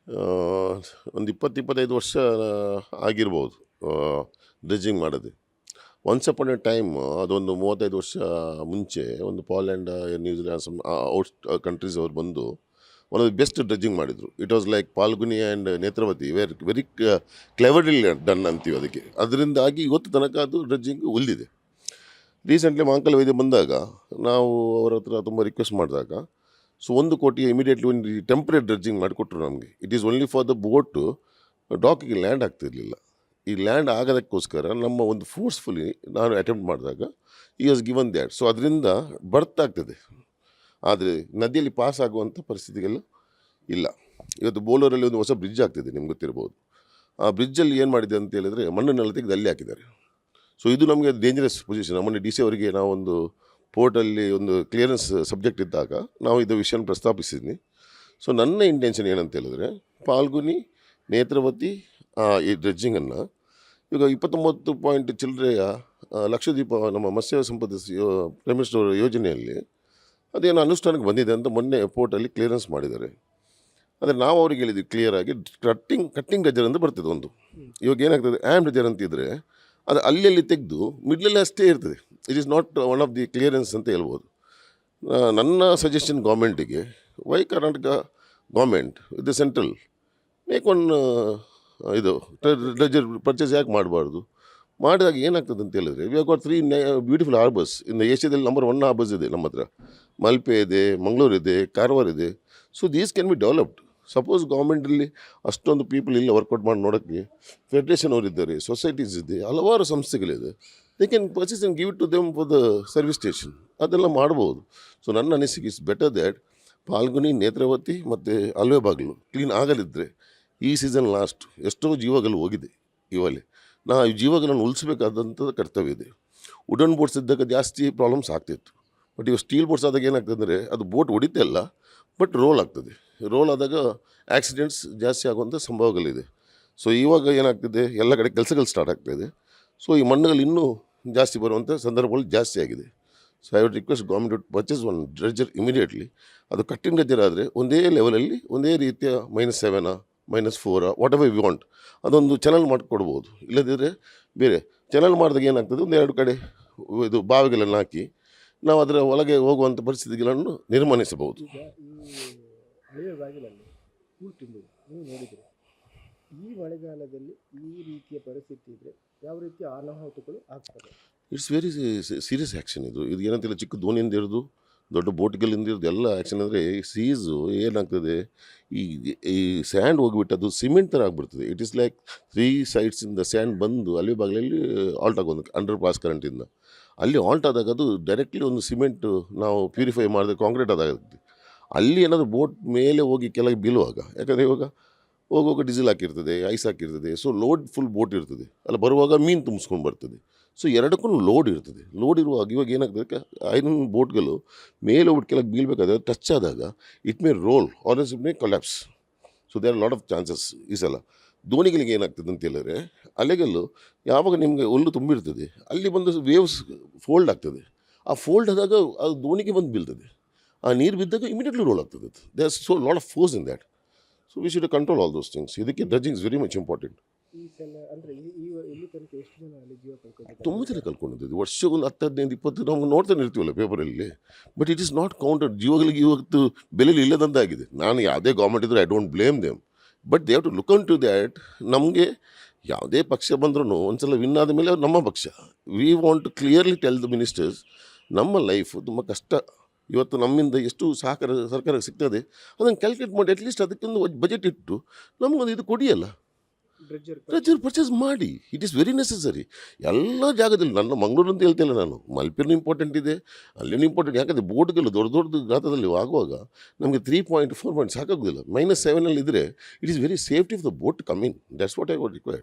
ಆ, ಒಂದು 20-25 ವರ್ಷ ಆಗಿರ್ಬೋದು ಡ್ರೆಜ್ಜಿಂಗ್ ಮಾಡೋದು. ಒನ್ಸ್ ಅಪಾನ್ ಎ ಟೈಮ್ ಅದೊಂದು 35 ವರ್ಷ ಮುಂಚೆ ಒಂದು Poland, New Zealand, some out countries ಅವ್ರು ಬಂದು one of the best dredging ಮಾಡಿದರು. It was like Phalguni and Netravati very cleverly done ಅಂತೀವಿ ಅದಕ್ಕೆ. ಅದರಿಂದಾಗಿ ಇವತ್ತು ತನಕ ಅದು ಡ್ರೆಜ್ಜಿಂಗ್ ಉಳಿದಿದೆ. ರೀಸೆಂಟ್ಲಿ ಮಾಂಕಲ್ ವೈದ್ಯ ಬಂದಾಗ ನಾವು ಅವ್ರ ಹತ್ರ ತುಂಬ ರಿಕ್ವೆಸ್ಟ್ ಮಾಡಿದಾಗ, ಸೊ 1 ಕೋಟಿ ಇಮಿಡಿಯೇಟ್ಲಿ ಒಂದು ಟೆಂಪ್ರೇಟ್ ಡ್ರೆಜ್ಜಿಂಗ್ ಮಾಡಿಕೊಟ್ರು ನಮಗೆ. It is only for the boat, ಡಾಕಿಗೆ ಲ್ಯಾಂಡ್ ಆಗ್ತಿರಲಿಲ್ಲ. ಈ ಲ್ಯಾಂಡ್ ಆಗೋದಕ್ಕೋಸ್ಕರ ನಮ್ಮ ಒಂದು ಫೋರ್ಸ್ಫುಲಿ ನಾನು ಅಟೆಂಪ್ಟ್ ಮಾಡಿದಾಗ ಈ ವಾಸ್ ಗಿವನ್ ದ್ಯಾಟ್. ಸೊ ಅದರಿಂದ ಬರ್ತ್ ಆಗ್ತದೆ, ಆದರೆ ನದಿಯಲ್ಲಿ ಪಾಸ್ ಆಗುವಂಥ ಪರಿಸ್ಥಿತಿಗೆಲ್ಲ ಇಲ್ಲ. ಇವತ್ತು ಬೋಲೂರಲ್ಲಿ ಒಂದು ಹೊಸ ಬ್ರಿಡ್ಜ್ ಆಗ್ತಿದೆ, ನಿಮ್ಗೆ ಗೊತ್ತಿರ್ಬೋದು. ಆ ಬ್ರಿಡ್ಜಲ್ಲಿ ಏನು ಮಾಡಿದೆ ಅಂತ ಹೇಳಿದ್ರೆ ಮಣ್ಣನ್ನೆಲ್ಲ ತೆಗೆದು ಅಲ್ಲಿ ಹಾಕಿದ್ದಾರೆ. ಸೊ ಇದು ನಮಗೆ ಡೇಂಜರಸ್ ಪೊಸಿಷನ್. ಮೊನ್ನೆ DC ಅವರಿಗೆ ನಾವೊಂದು ಪೋರ್ಟಲ್ಲಿ ಒಂದು ಕ್ಲಿಯರೆನ್ಸ್ ಸಬ್ಜೆಕ್ಟ್ ಇದ್ದಾಗ ನಾವು ಇದು ವಿಷಯನ ಪ್ರಸ್ತಾಪಿಸಿದ್ನಿ. ಸೊ ನನ್ನ ಇಂಟೆನ್ಷನ್ ಏನಂತ ಹೇಳಿದ್ರೆ, ಪಾಲ್ಗುನಿ, ನೇತ್ರಾವತಿ ಈ ಡ್ರೆಡ್ಜಿಂಗನ್ನು ಈಗ 29 ಪಾಯಿಂಟ್ ಚಿಲ್ಲರೆಯ ಲಕ್ಷದ್ವೀಪ ನಮ್ಮ ಮತ್ಸ್ಯ ಸಂಪದ ಪ್ರೈಮ್ ಮಿನಿಸ್ಟರ್ ಅವರ ಯೋಜನೆಯಲ್ಲಿ ಅದೇನು ಅನುಷ್ಠಾನಕ್ಕೆ ಬಂದಿದೆ ಅಂತ ಮೊನ್ನೆ ಪೋರ್ಟಲ್ಲಿ ಕ್ಲಿಯರೆನ್ಸ್ ಮಾಡಿದ್ದಾರೆ. ಆದರೆ ನಾವು ಅವ್ರಿಗೆ ಹೇಳಿದ್ವಿ ಕ್ಲಿಯರಾಗಿ, ಕಟ್ಟಿಂಗ್ ಗಜರ್ ಅಂತ ಬರ್ತದೆ ಒಂದು. ಇವಾಗ ಏನಾಗ್ತದೆ, ಆ್ಯಮ್ ಗಜರ್ ಅಂತಿದ್ರೆ ಅದು ಅಲ್ಲಿ ತೆಗೆದು ಮಿಡ್ಲಲ್ಲಿ ಅಷ್ಟೇ ಇರ್ತದೆ. It is not one of the clearance ಅಂತ ಹೇಳ್ಬೋದು. ನನ್ನ ಸಜೆಷನ್ ಗೌರ್ಮೆಂಟಿಗೆ, why Karnataka government with the central make one ಇದು ಡ್ರೆಜರ್ ಪರ್ಚೇಸ್ ಯಾಕೆ ಮಾಡಬಾರ್ದು? ಮಾಡಿದಾಗ ಏನಾಗ್ತದೆ ಅಂತ ಹೇಳಿದ್ರೆ, we have got 3 beautiful harbours ಇನ್ನು ಏಷ್ಯಾದಲ್ಲಿ ನಂಬರ್ 1 ಹಾರ್ಬರ್ಸ್ ಇದೆ ನಮ್ಮ ಹತ್ರ. ಮಲ್ಪೆ ಇದೆ, ಮಂಗಳೂರು ಇದೆ, ಕಾರವಾರ ಇದೆ. So these can be developed. Suppose ಗೌರ್ಮೆಂಟಲ್ಲಿ ಅಷ್ಟೊಂದು ಪೀಪಲ್ ಇಲ್ಲ ವರ್ಕೌಟ್ ಮಾಡಿ ನೋಡೋಕ್ಕೆ, ಫೆಡ್ರೇಷನ್ ಅವರಿದ್ದಾರೆ, ಸೊಸೈಟೀಸ್ ಇದೆ, ಹಲವಾರು ಸಂಸ್ಥೆಗಳಿದೆ. They can purchase and give it to them for the service station. ಅದೆಲ್ಲ ಮಾಡ್ಬೋದು. ಸೊ ನನ್ನ ಅನಿಸಿಕೆ is better that Phalguni, Netravati ಮತ್ತು ಅಲ್ವೆ ಬಾಗಿಲು ಕ್ಲೀನ್ ಆಗಲಿದ್ದರೆ ಈ ಸೀಸನ್ ಲಾಸ್ಟ್ ಎಷ್ಟೋ ಜೀವಗಳು ಹೋಗಿದೆ. ಈ ಜೀವಗಳನ್ನು ಉಳಿಸಬೇಕಾದಂಥ ಕರ್ತವ್ಯ ಇದೆ. ವುಡನ್ ಬೋಟ್ಸ್ ಇದ್ದಾಗ ಜಾಸ್ತಿ ಪ್ರಾಬ್ಲಮ್ಸ್ ಆಗ್ತಿತ್ತು. ಬಟ್ ಇವಾಗ ಸ್ಟೀಲ್ ಬೋಟ್ಸ್ ಆದಾಗ ಏನಾಗ್ತದೆ ಅಂದರೆ, ಅದು ಬೋಟ್ ಹೊಡಿತಾ ಇಲ್ಲ, ಬಟ್ ರೋಲ್ ಆಗ್ತದೆ. ರೋಲ್ ಆದಾಗ ಆಕ್ಸಿಡೆಂಟ್ಸ್ ಜಾಸ್ತಿ ಆಗುವಂಥ ಸಂಭವಗಳಿದೆ. ಸೊ ಇವಾಗ ಏನಾಗ್ತಿದೆ, ಎಲ್ಲ ಕಡೆ ಕೆಲಸಗಳು ಸ್ಟಾರ್ಟ್ ಆಗ್ತಾಯಿದೆ. ಸೊ ಈ ಮಣ್ಣುಗಳು ಇನ್ನೂ ಜಾಸ್ತಿ ಬರುವಂಥ ಸಂದರ್ಭಗಳು ಜಾಸ್ತಿ ಆಗಿದೆ. So I would request government to purchase one dredger immediately. ಅದು ಕಟ್ಟಿನ ಡ್ರೆಜರ್ ಆದರೆ ಒಂದೇ ಲೆವೆಲಲ್ಲಿ ಒಂದೇ ರೀತಿಯ -7 -4 ವಾಟ್ ಎವರ್ ವಿ ವಾಂಟ್ ಅದೊಂದು ಚಾನಲ್ ಮಾಡಿಕೊಡ್ಬೋದು. ಇಲ್ಲದಿದ್ದರೆ ಬೇರೆ ಚಾನಲ್ ಮಾಡಿದಾಗ ಏನಾಗ್ತದೆ, 1-2 ಕಡೆ ಇದು ಬಾವಿಗಳನ್ನು ಹಾಕಿ ನಾವು ಅದರ ಒಳಗೆ ಹೋಗುವಂಥ ಪರಿಸ್ಥಿತಿಗಳನ್ನು ನಿರ್ಮಾಣಿಸಬಹುದು. ಈಗ ಈ ಹಳೆಯ ಬಾಗಿಲಲ್ಲಿ ಹೂಳು ತುಂಬಿದೆ, ನೀವು ನೋಡಿದರೆ ಈ ಮಳೆಗಾಲದಲ್ಲಿ ಈ ರೀತಿಯ ಪರಿಸ್ಥಿತಿ ಇದ್ದರೆ ಯಾವ ರೀತಿಯ ಅನಾಹುತಗಳು ಆಗ್ತದೆ? ಇಟ್ಸ್ ವೆರಿ ಸೀರಿಯಸ್ ಆ್ಯಕ್ಷನ್ ಇದು ಏನಂತಿಲ್ಲ, ಚಿಕ್ಕ ದೋಣಿಯಿಂದ ಹಿಡಿದು ದೊಡ್ಡ ಬೋಟ್ಗಳಿಂದ ಹಿಡಿದು ಎಲ್ಲ ಆ್ಯಕ್ಷನ್. ಅಂದರೆ ಸೀಸು ಏನಾಗ್ತದೆ, ಈ ಸ್ಯಾಂಡ್ ಹೋಗಿಬಿಟ್ಟು ಅದು ಸಿಮೆಂಟ್ ಥರ ಆಗಿಬಿಡ್ತದೆ. ಇಟ್ ಈಸ್ ಲೈಕ್ 3 ಸೈಡ್ಸಿಂದ ಸ್ಯಾಂಡ್ ಬಂದು ಅಲ್ಲಿ ಬಾಗಿಲಲ್ಲಿ ಆಲ್ಟ್ ಆಗೋದು ಅಂಡರ್ ಪಾಸ್ ಕರೆಂಟಿಂದ. ಅಲ್ಲಿ ಆಲ್ಟ್ ಆದಾಗ ಅದು ಡೈರೆಕ್ಟ್ಲಿ ಒಂದು ಸಿಮೆಂಟು ನಾವು ಪ್ಯೂರಿಫೈ ಮಾಡಿದ್ರೆ ಕಾಂಕ್ರೀಟ್ ಆದಾಗುತ್ತೆ. ಅಲ್ಲಿ ಏನಾದರೂ ಬೋಟ್ ಮೇಲೆ ಹೋಗಿ ಕೆಳಗೆ ಬೀಳುವಾಗ, ಯಾಕಂದರೆ ಇವಾಗ ಹೋಗುವಾಗ ಡೀಸೆಲ್ ಹಾಕಿರ್ತದೆ, ಐಸ್ ಹಾಕಿರ್ತದೆ. ಸೊ ಲೋಡ್ ಫುಲ್ ಬೋಟ್ ಇರ್ತದೆ, ಅಲ್ಲಿ ಬರುವಾಗ ಮೀನು ತುಂಬಿಸ್ಕೊಂಡು ಬರ್ತದೆ. ಸೊ ಎರಡಕ್ಕೂ ಲೋಡ್ ಇರ್ತದೆ. ಲೋಡ್ ಇರುವಾಗ ಇವಾಗ ಏನಾಗ್ತದೆ, ಐರನ್ ಬೋಟ್ಗಳು ಮೇಲೆ ಹೋಗ್ಬಿಟ್ಟು ಕೆಳಗೆ ಬೀಳಬೇಕಾದ್ರೆ ಟಚ್ ಆದಾಗ it may roll or it may collapse. So there are lot of chances. ಈ ಸಲ ದೋಣಿಗಳಿಗೆ ಏನಾಗ್ತದೆ ಅಂತ ಹೇಳಿದ್ರೆ, ಅಲೆಗಲ್ಲು ಯಾವಾಗ ನಿಮಗೆ ಹುಲ್ಲು ತುಂಬಿರ್ತದೆ ಅಲ್ಲಿ ಬಂದು ವೇವ್ಸ್ ಫೋಲ್ಡ್ ಆಗ್ತದೆ. ಆ ಫೋಲ್ಡ್ ಆದಾಗ ಅದು ದೋಣಿಗೆ ಬಂದು ಬೀಳ್ತದೆ. ಆ ನೀರು ಬಿದ್ದಾಗ ಇಮಿಡಿಯೇಟ್ಲಿ ರೋಲ್ ಆಗ್ತದೆ. They are so lot of force in that. So we should control all those things. ಇದಕ್ಕೆ dredging is very much important. ಈ ಸಲ ಅಂದರೆ ಇಲ್ಲಿ ತನಕ ಎಷ್ಟು ಜನ ಅಲ್ಲಿ ಜೀವ ಕಳ್ಕೊಂಡಿದ್ದಾರೆ? ತುಂಬ ಜನ ಕಳ್ಕೊಂಡಿದ್ದೀವಿ. ವರ್ಷಕ್ಕೊಂದು 10-15-20 ನಾವು ನೋಡ್ತಾನೆ ಇರ್ತೀವಲ್ಲ ಪೇಪರಲ್ಲಿ. But it is not counted. ಜೀವಗಳಿಗೆ ಇವತ್ತು ಬೆಲೆಯಲ್ಲಿ ಇಲ್ಲದಂತಾಗಿದೆ. ನಾನು ಯಾವುದೇ ಗೌರ್ಮೆಂಟ್ ಇದ್ದರೆ I don't blame them, but they have to look on to that. ನಮಗೆ ಯಾವುದೇ ಪಕ್ಷ ಬಂದ್ರೂ ಒಂದ್ಸಲ ವಿನ್ ಆದ ಮೇಲೆ ನಮ್ಮ ಪಕ್ಷ. We want to clearly tell the ministers, ನಮ್ಮ ಲೈಫು ತುಂಬ ಕಷ್ಟ. ಇವತ್ತು ನಮ್ಮಿಂದ ಎಷ್ಟು ಸರ್ಕಾರಕ್ಕೆ ಸಿಗ್ತದೆ ಅದನ್ನು ಕ್ಯಾಲ್ಕುಲೇಟ್ ಮಾಡಿ ಅಟ್ಲೀಸ್ಟ್ ಅದಕ್ಕೊಂದು ಬಜೆಟ್ ಇಟ್ಟು ನಮಗೊಂದು ಇದು ಕೊಡಿಯಲ್ಲ, ಡ್ರೆಜರ್ ಪರ್ಚೇಸ್ ಮಾಡಿ. ಇಟ್ ಈಸ್ ವೆರಿ ನೆಸಸರಿ ಎಲ್ಲ ಜಾಗದಲ್ಲಿ. ನನ್ನ ಮಂಗಳೂರು ಅಂತ ಹೇಳ್ತಿಲ್ಲ ನಾನು, ಮಲ್ಪೆನೂ ಇಂಪಾರ್ಟೆಂಟ್ ಇದೆ, ಅಲ್ಲಿನೂ ಇಂಪಾರ್ಟೆಂಟ್. ಯಾಕಂದರೆ ಬೋಟ್ಗಳು ದೊಡ್ಡ ಗಾತ್ರದಲ್ಲಿ ಆಗುವಾಗ ನಮಗೆ 3.4 ಸಾಕಾಗೋದಿಲ್ಲ. -7 ಇದ್ದರೆ it is very safety of the boat coming. That's what I what required.